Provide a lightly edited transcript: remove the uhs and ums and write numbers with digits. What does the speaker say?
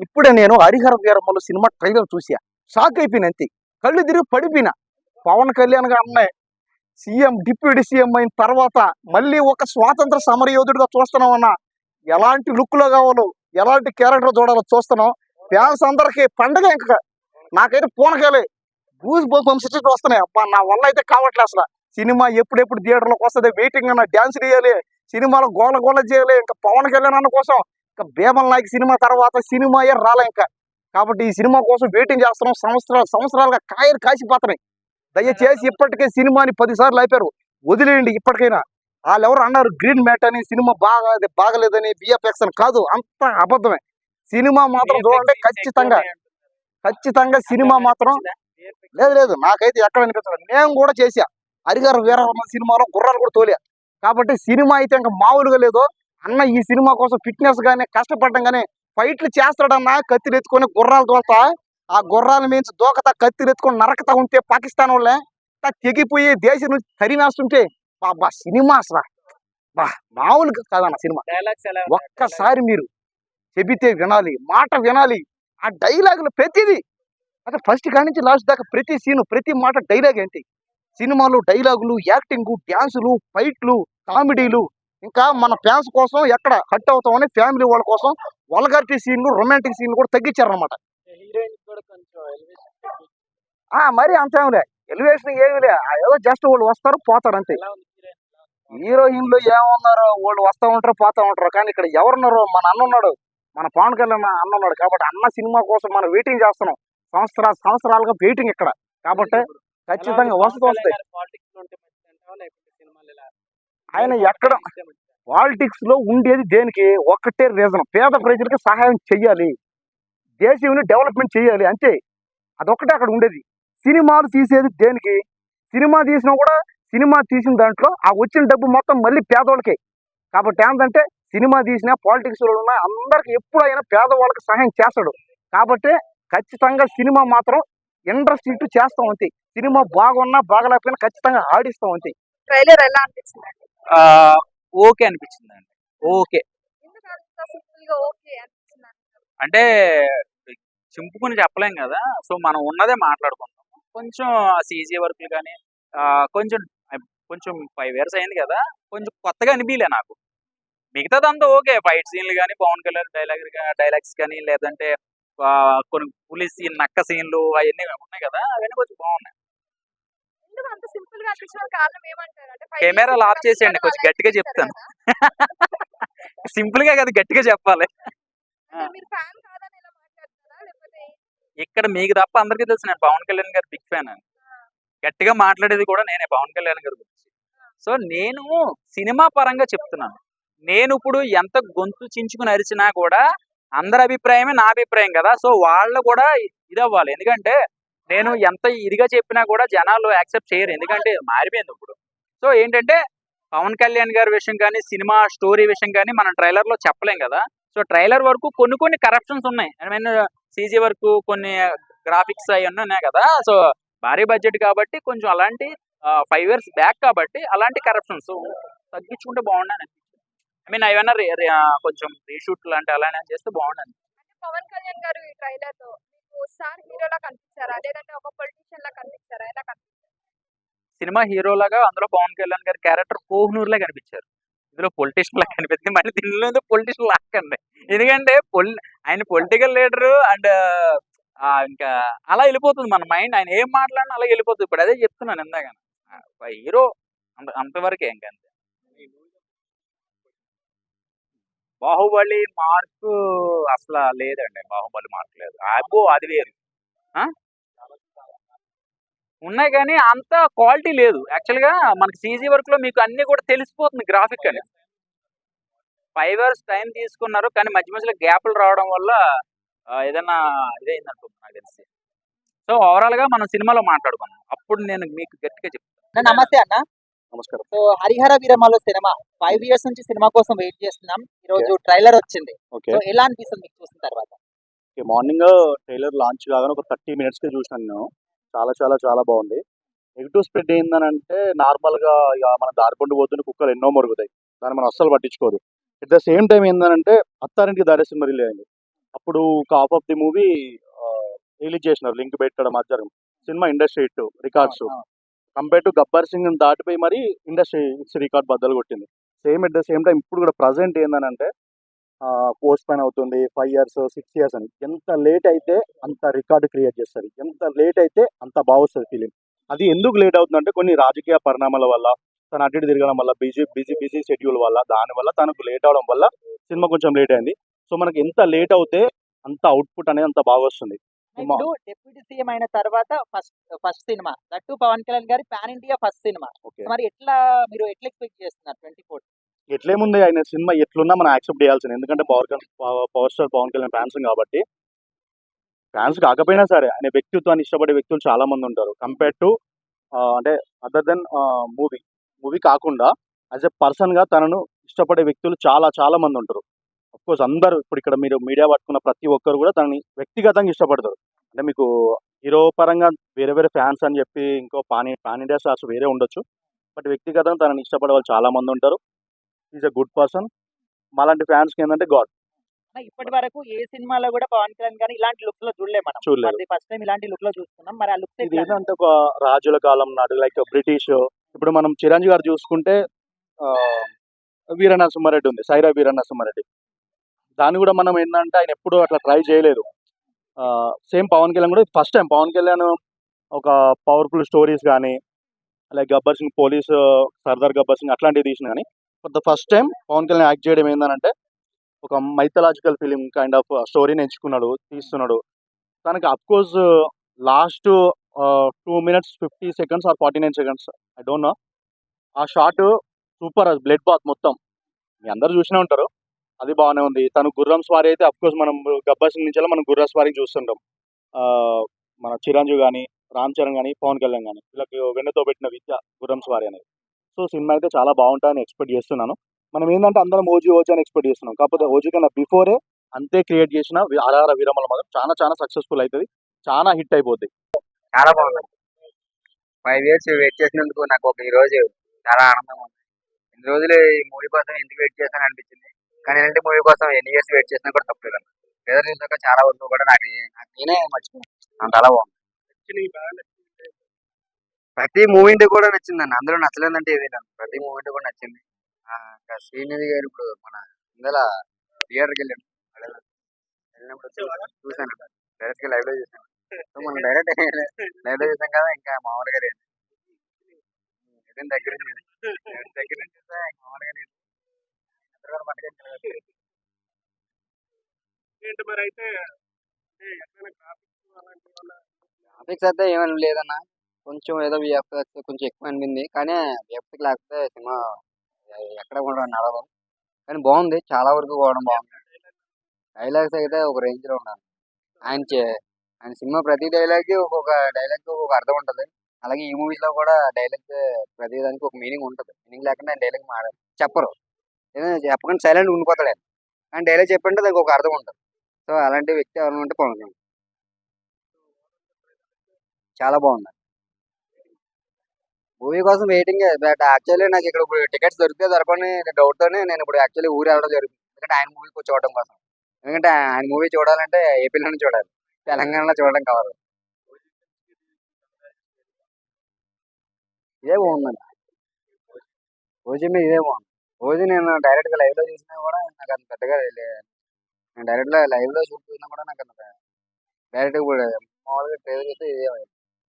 ఇప్పుడే నేను Harihara వీరమ్మలు cinema trailer చూసా, షాక్ అయిపోయిన అంతే. కళ్ళు తిరిగి పడిపోయిన. పవన్ కళ్యాణ్ గారు అమ్మాయి సీఎం డిప్యూటీ సీఎం అయిన తర్వాత మళ్ళీ ఒక స్వాతంత్ర సమరయోధుడిగా చూస్తున్నామన్నా. ఎలాంటి లుక్ లో కావాలో, ఎలాంటి క్యారెక్టర్ చూడాలో చూస్తున్నాం. ఫ్యాన్స్ అందరికి పండగ. ఇంకా నాకైతే పూనకాలే గూస్ బంప్స్ వస్తున్నాయి. అబ్బా నా వల్ల అయితే కావట్లే అసలు. సినిమా ఎప్పుడెప్పుడు థియేటర్లోకి వస్తుంది వెయిటింగ్ అన్న. డ్యాన్స్ చేయాలి, సినిమాలో గోల గోల చేయాలి. ఇంకా పవన్ కళ్యాణ్ అన్న కోసం ఇంకా భీమల్ నాయక్ సినిమా తర్వాత సినిమాయే రాలే ఇంకా. కాబట్టి ఈ సినిమా కోసం వెయిటింగ్ చేస్తున్నాం. సంవత్సరాలుగా కాయలు కాసిపోతున్నాయి. దయచేసి ఇప్పటికే సినిమాని 10 సార్లు అయిపోయారు, వదిలేయండి ఇప్పటికైనా. వాళ్ళెవరు అన్నారు గ్రీన్ మ్యాట్ అని, సినిమా బాగలేదని, విఎఫ్ఎక్స్ అని. కాదు, అంత అబద్ధమే. సినిమా మాత్రం చూడండి ఖచ్చితంగా సినిమా మాత్రం లేదు నాకైతే ఎక్కడ అనిపించదు. నేను కూడా చేసా హరిహర వీరవర్మ సినిమాలో గుర్రాలు కూడా తోలే. కాబట్టి సినిమా అయితే ఇంకా మామూలుగా లేదు అన్న. ఈ సినిమా కోసం ఫిట్నెస్ గానీ కష్టపడడం గానీ, ఫైట్లు చేస్తాడన్నా కత్తిలు ఎత్తుకొని గుర్రాలు తోలుతా. ఆ గుర్రాల మించి దూకతా, కత్తిలు ఎత్తుకొని నరకతా ఉంటే పాకిస్తాన్ వాళ్ళే తెగిపోయి దేశం నుంచి తరిమేస్తుంటే బా సినిమా అసలు బా మామూలుగా కాదన్న సినిమా. ఒక్కసారి మీరు చెబితే వినాలి, మాట వినాలి. ఆ డైలాగులు ప్రతిదీ అంటే ఫస్ట్ కాడి నుంచి లాస్ట్ దాకా ప్రతి సీను, ప్రతి మాట డైలాగ్ ఏంటి. సినిమాలో డైలాగులు, యాక్టింగ్, డ్యాన్సులు, ఫైట్లు, కామెడీలు. ఇంకా మన ఫ్యాన్స్ కోసం ఎక్కడ హట్ అవుతామని ఫ్యామిలీ వాళ్ళ కోసం వల్గారిటీ సీన్లు, రొమాంటిక్ సీన్లు కూడా తగ్గించారనమాట. మరి అంతేమిలే, ఎలివేషన్ ఏమిలే. ఏదో జస్ట్ వాళ్ళు వస్తారు పోతారు అంతే. హీరోయిన్లు ఏమన్నారు, వాళ్ళు వస్తా ఉంటారు పోతా ఉంటారు. కానీ ఇక్కడ ఎవరున్నారు, మన అన్న ఉన్నాడు, మన పవన్ కళ్యాణ్ అన్న ఉన్నాడు. కాబట్టి అన్న సినిమా కోసం మనం వెయిటింగ్ చేస్తున్నాం. సంవత్సరాలుగా వెయిటింగ్ ఇక్కడ. కాబట్టి ఖచ్చితంగా వస్తాయి. ఆయన ఎక్కడ పాలిటిక్స్ లో ఉండేది దేనికి? ఒక్కటే రీజన్, పేద ప్రజలకి సహాయం చెయ్యాలి, దేశంని డెవలప్మెంట్ చేయాలి అంతే. అదొక్కటే అక్కడ ఉండేది. సినిమాలు తీసేది దేనికి? సినిమా తీసినా కూడా సినిమా తీసిన దాంట్లో ఆ వచ్చిన డబ్బు మొత్తం మళ్ళీ పేదవాళ్ళకే. కాబట్టి ఏంటంటే సినిమా తీసినా పాలిటిక్స్ లో ఉన్నా అందరికి ఎప్పుడైనా పేదవాళ్ళకి సహాయం చేస్తాడు. కాబట్టి ఖచ్చితంగా సినిమా మాత్రం ఇండస్ట్రీ ఇటు చేస్తాం అంతే. సినిమా బాగున్నా బాగలేకపోయినా ఖచ్చితంగా ఆడిస్తాం అంతే. ట్రైలర్ ఎలా అనిపించింది? ఓకే అనిపించిందండి. ఓకే అంటే చింపుకుని చెప్పలేం కదా. సో మనం ఉన్నదే మాట్లాడుకుంటాం. కొంచెం సీజీ వర్క్లు కానీ కొంచెం కొంచెం 5 years అయింది కదా, కొంచెం కొత్తగా అనిపించలే నాకు. మిగతాదంతా ఓకే. ఫైట్ సీన్లు కానీ, పవన్ కళ్యాణ్ డైలాగ్స్ కానీ, లేదంటే కొన్ని పులి సీన్, నక్క సీన్లు అవన్నీ ఉన్నాయి కదా, అవన్నీ కొంచెం బాగున్నాయి. కెమెరాలు ఆఫ్ చేసేయండి, కొంచెం గట్టిగా చెప్తాను. సింపుల్ గా కదా, గట్టిగా చెప్పాలి. ఇక్కడ మీకు తప్ప అందరికీ తెలుసు నేను పవన్ కళ్యాణ్ గారి బిగ్ ఫ్యాన్ అని. గట్టిగా మాట్లాడేది కూడా నేనే పవన్ కళ్యాణ్ గారి గురించి. సో నేను సినిమా పరంగా చెప్తున్నాను. నేను ఇప్పుడు ఎంత గొంతు చించుకుని అరిచినా కూడా అందరి అభిప్రాయమే నా అభిప్రాయం కదా. సో వాళ్ళు కూడా ఇది అవ్వాలి. ఎందుకంటే నేను ఎంత ఇదిగా చెప్పినా కూడా జనాలు యాక్సెప్ట్ చేయరు, ఎందుకంటే మారిపోయింది ఇప్పుడు. సో ఏంటంటే పవన్ కళ్యాణ్ గారి విషయం కానీ, సినిమా స్టోరీ విషయం కానీ మనం ట్రైలర్ లో చెప్పలేం కదా. సో ట్రైలర్ వరకు కొన్ని కరప్షన్స్ ఉన్నాయి. ఐ మీన్ సీజీ వరకు, కొన్ని గ్రాఫిక్స్ అవన్నీ ఉన్నాయి కదా. సో భారీ బడ్జెట్ కాబట్టి కొంచెం అలాంటి 5 years బ్యాక్ కాబట్టి అలాంటి కరప్షన్స్ తగ్గించుకుంటే బాగుండని. ఐ మీన్ ఏమైనా కొంచెం రీషూట్ లాంటి అలానే చేస్తే బాగుండని. పవన్ కళ్యాణ్ గారు ఈ ట్రైలర్ లో స్టార్ హీరోలా కనిపిస్తారా, లేదంటే ఒక పొలిటీషియన్ లా కనిపిస్తారా? ఎలా కనిపిస్తారు? సినిమా హీరోలాగా అందులో పవన్ కళ్యాణ్ గారి క్యారెక్టర్ కోహ్నూర్ లా కనిపించారు. ఇందులో పొలిటీషియన్ లా కనిపిస్తుంది. మళ్ళీ దీనిలో పొలిటీషియన్ లాక్కండి. ఎందుకంటే ఆయన పొలిటికల్ లీడరు అండ్ ఇంకా అలా వెళ్ళిపోతుంది మన మైండ్. ఆయన ఏం మాట్లాడినా అలా వెళ్ళిపోతుంది. ఇప్పుడు అదే చెప్తున్నాను ఇందాక, హీరో అంతవరకే ఇంకా అంతే. బాహుబలి మార్కు అసలు లేదండి. బాహుబలి మార్క్ లేదు. అబ్బో అది వేరు. ఉన్నాయి కానీ అంత క్వాలిటీ లేదు. యాక్చువల్గా మనకి సీజీ వర్క్ లో మీకు అన్ని కూడా తెలిసిపోతుంది గ్రాఫిక్ అని. 5 years టైం తీసుకున్నారు, కానీ మధ్యలో గ్యాప్లు రావడం వల్ల ఏదైనా ఇదైంది అనుకుంటున్నా నాకు తెలిసి. సో ఓవరాల్ గా మనం సినిమాలో మాట్లాడుకున్నాం, అప్పుడు నేను మీకు గట్టిగా చెప్తాను. నమస్తే అన్న. నమస్కారం. సో హరిహర వీరమలో సినిమా 5 years నుంచి సినిమా కోసం వెయిట్ చేస్తున్నాం. ఈ రోజు ట్రైలర్ వచ్చింది. సో ఎలా అనిపిస్తుంది మీకు చూసిన తర్వాత? మార్నింగ్ ట్రైలర్ లాంచ్ కాగానే ఒక 30 minutes కి చూసాను నేను. చాలా చాలా చాలా బాగుంది. నెగిటివ్ స్ప్రెడ్ ఏందని అంటే నార్మల్ గా ఇక మన దారిపండు పోతున్న కుక్కలు ఎన్నో మొరుగుతాయి, దాన్ని మనం అస్సలు పట్టించుకోదు. ఎట్ ద సేమ్ టైం ఏంటంటే అత్తారింటికి దారే సినిమా రిలీజ్ అయింది. అప్పుడు ఒక half of the movie release చేసినారు, లింక్ పెట్టడం ఆచారం. Cinema industry hit records compare to Gabbar Singh దాటిపోయి మరి ఇండస్ట్రీ హిట్స్ రికార్డ్ బద్దలు కొట్టింది. Same at the same time ఇప్పుడు కూడా ప్రజెంట్ ఏంటంటే పోస్ట్ పోన్ అవుతుంది 5 years 6 years అని. ఎంత లేట్ అయితే అంత రికార్డు క్రియేట్ చేస్తుంది, ఎంత లేట్ అయితే అంత బాగొస్తుంది ఫిలిం. అది ఎందుకు లేట్ అవుతుందంటే కొన్ని రాజకీయ పరిణామాల వల్ల, తను అటు ఇటు తిరగడం వల్ల, బిజీ షెడ్యూల్ వల్ల, దానివల్ల తనకు లేట్ అవడం వల్ల సినిమా కొంచెం లేట్ అయింది. సో మనకి ఎంత లేట్ అవుతే అంత అవుట్పుట్ అనేది అంత బాగా వస్తుంది. ఇప్పుడు డిప్యూటీ సీఎం అయిన తర్వాత first cinema, that Pawan Kalyan గారి pan India first cinema. Okay, మరి మీరు ఎట్లా ఎక్స్పెక్ట్ చేస్తున్నారు 24? ఎట్లేముంది, ఆయన సినిమా ఎట్లున్నా మనం యాక్సెప్ట్ చేయాల్సింది. ఎందుకంటే power star Pawan Kalyan fans కాబట్టి. ఫ్యాన్స్ కాకపోయినా సరే ఆయన వ్యక్తిత్వాన్ని ఇష్టపడే వ్యక్తులు చాలా మంది ఉంటారు. కంపేర్ టు అంటే అదర్ దెన్ మూవీ కాకుండా యాజ్ ఎ పర్సన్ గా తనను ఇష్టపడే వ్యక్తులు చాలా చాలా మంది ఉంటారు. కోర్స్ అందరూ ఇప్పుడు ఇక్కడ మీరు మీడియా పట్టుకున్న ప్రతి ఒక్కరు కూడా తనని వ్యక్తిగతంగా ఇష్టపడతారు. అంటే మీకు హీరో పరంగా వేరే వేరే ఫ్యాన్స్ అని చెప్పి ఇంకో పాన్ ఇండియా స్టార్స్ వేరే ఉండొచ్చు. బట్ వ్యక్తిగతంగా తనని ఇష్టపడే వాళ్ళు చాలా మంది ఉంటారు. Is a good person. మాలాంటి ఫ్యాన్స్కి ఏంటంటే గాడ్. ఇప్పటి వరకు ఏ సినిమాలో కూడా పవన్ కళ్యాణ్ గాని ఇలాంటి లుక్ లో చూడలేదు మనం. చూడలేదు. ఫస్ట్ టైం ఇలాంటి లుక్ లో చూస్తున్నాం. మరి ఆ లుక్ ఇది ఏంటంటే ఒక రాజుల కాలం నాడు, లైక్ బ్రిటిష్. ఇప్పుడు మనం చిరంజీవి గారు చూసుకుంటే ఆ, వీర నరసింహారెడ్డి ఉంది, సైరా వీర నరసింహారెడ్డి. దాన్ని కూడా మనం ఏంటంటే ఆయన ఎప్పుడు అట్లా ట్రై చేయలేదు. సేమ్ పవన్ కళ్యాణ్ కూడా ఫస్ట్ టైం పవన్ కళ్యాణ్ ఒక పవర్ఫుల్ స్టోరీస్ కానీ, లైక్ గబ్బర్ సింగ్ పోలీస్, సర్దార్ గబ్బర్ సింగ్ అట్లాంటివి తీసిన కానీ for the first time Pawan Kalyan act చేయడం ఏంటంటే ఒక మైథలాజికల్ ఫిలిం కైండ్ ఆఫ్ స్టోరీని ఎంచుకున్నాడు, తీస్తున్నాడు. తనకి of course last 2 minutes 50 seconds or 49 seconds, I don't know, ఆ షాట్ సూపర్. అది బ్లడ్ బాత్ మొత్తం మీ అందరు చూసినా ఉంటారు. అది బాగానే ఉంది. తను గుర్రం స్వారీ అయితే అఫ్కోర్స్ మనం గబ్బర్ సింగ్ నుంచి మనం గుర్రం స్వారీ చూస్తుంటాం. ఆ, మన చిరంజీవి కానీ, రామ్ చరణ్ కానీ, పవన్ కళ్యాణ్ కానీ వీళ్ళకి వెన్నతో పెట్టిన విద్య గుర్రం స్వారీ అనేది. సో సినిమా అయితే చాలా బాగుంటుందని ఎక్స్పెక్ట్ చేస్తున్నాను. మనం ఏంటంటే అందరం ఓజీ అని ఎక్స్పెక్ట్ చేస్తున్నాం. కాకపోతే ఓజీ కన్నా బిఫోరే అంతే క్రియేట్ చేసిన ఆర్ఆర్ వీరమల మాత్రం చాలా చాలా సక్సెస్ఫుల్ అవుతుంది, చాలా హిట్ అయిపోద్ది. చాలా బాగుంది. 5 years వెయిట్ చేసినందుకు నాకు ఈ రోజు చాలా ఆనందంగా ఉంది. ఇన్ని రోజులు ఈ మూవీ కోసం ఎందుకు వెయిట్ చేశాను అనిపించింది. కానీ ఇలాంటి మూవీ కోసం ఎన్ని ఇయర్స్ వెయిట్ చేసినా కూడా తప్పలేదు. ట్రైలర్ చూసాక చాలా వరకు కూడా నేనే మర్చిపోయాను. చాలా బాగుంది. ప్రతి మూవీ కూడా నచ్చిందండి. అందులో నచ్చలేదంటే ఏది లేదు. ప్రతి మూవీ కూడా నచ్చింది. ఇంకా శ్రీనిధి గారు ఇప్పుడు మన ఇందులో థియేటర్కి వెళ్ళినప్పుడు చూసాను. డైరెక్ట్ గా లైవ్ లో చూసాను. సో మనం డైరెక్ట్ లైవ్ లో చూసాం కదా, ఇంకా మామూలుగా లేదు. దగ్గర నుంచి చూస్తే ఇంకా మామూలుగా లేదు. అందరూ కూడా పట్టుకెళ్ళి గ్రాఫిక్స్ అయితే ఏమైనా లేదన్నా. కొంచెం ఏదో విఎఫ్ఎక్స్ కొంచెం ఎక్కువ అనిపింది. కానీ విఎఫ్ఎక్స్ లేకపోతే సినిమా ఎక్కడ కూడా నడవదు. కానీ బాగుంది, చాలా వరకు కూడా బాగుంది. డైలాగ్స్ అయితే ఒక రేంజ్ లో ఉండాలి. ఆయన సినిమా ప్రతి డైలాగ్ ఒక్కొక్క డైలాగ్ ఒక్కొక్క అర్థం ఉంటది. అలాగే ఈ మూవీస్ లో కూడా డైలాగ్ ప్రతి దానికి ఒక మీనింగ్ ఉంటది. మీనింగ్ లేకుండా డైలాగ్ చెప్పరు. ఏదైనా చెప్పకుండా సైలెంట్ ఉండిపోతాడు ఆయన. కానీ డైలాగ్ చెప్పంటే దానికి ఒక అర్థం ఉంటుంది. సో అలాంటి వ్యక్తి ఎవరైనా ఉంటే పవన్ కళ్యాణ్. చాలా బాగుంది. మూవీ కోసం వెయిటింగ్. బట్ యాక్చువల్లీ నాకు ఇక్కడ ఇప్పుడు టికెట్స్ దొరికితే దొరకని డౌట్ తోనే నేను ఇప్పుడు యాక్చువల్లీ ఊరు వెళ్ళడం జరుగుతుంది. ఎందుకంటే ఆయన మూవీ చూడడం కోసం. ఎందుకంటే ఆయన మూవీ చూడాలంటే ఏపీలోనే చూడాలి, తెలంగాణలో చూడడం కావాలి. ఇదే బాగుందండి. ఓజీ మీద ఇదే బాగుంది. ఓజీ నేను డైరెక్ట్ గా లైవ్ లో చూసినా కూడా నాకు అంత పెద్దగా నేను డైరెక్ట్ గా లైవ్ లో చూసినా కూడా నాకు అంత డైరెక్ట్ కూడా మామూలుగా ట్రైలర్ చూస్తే ఇదే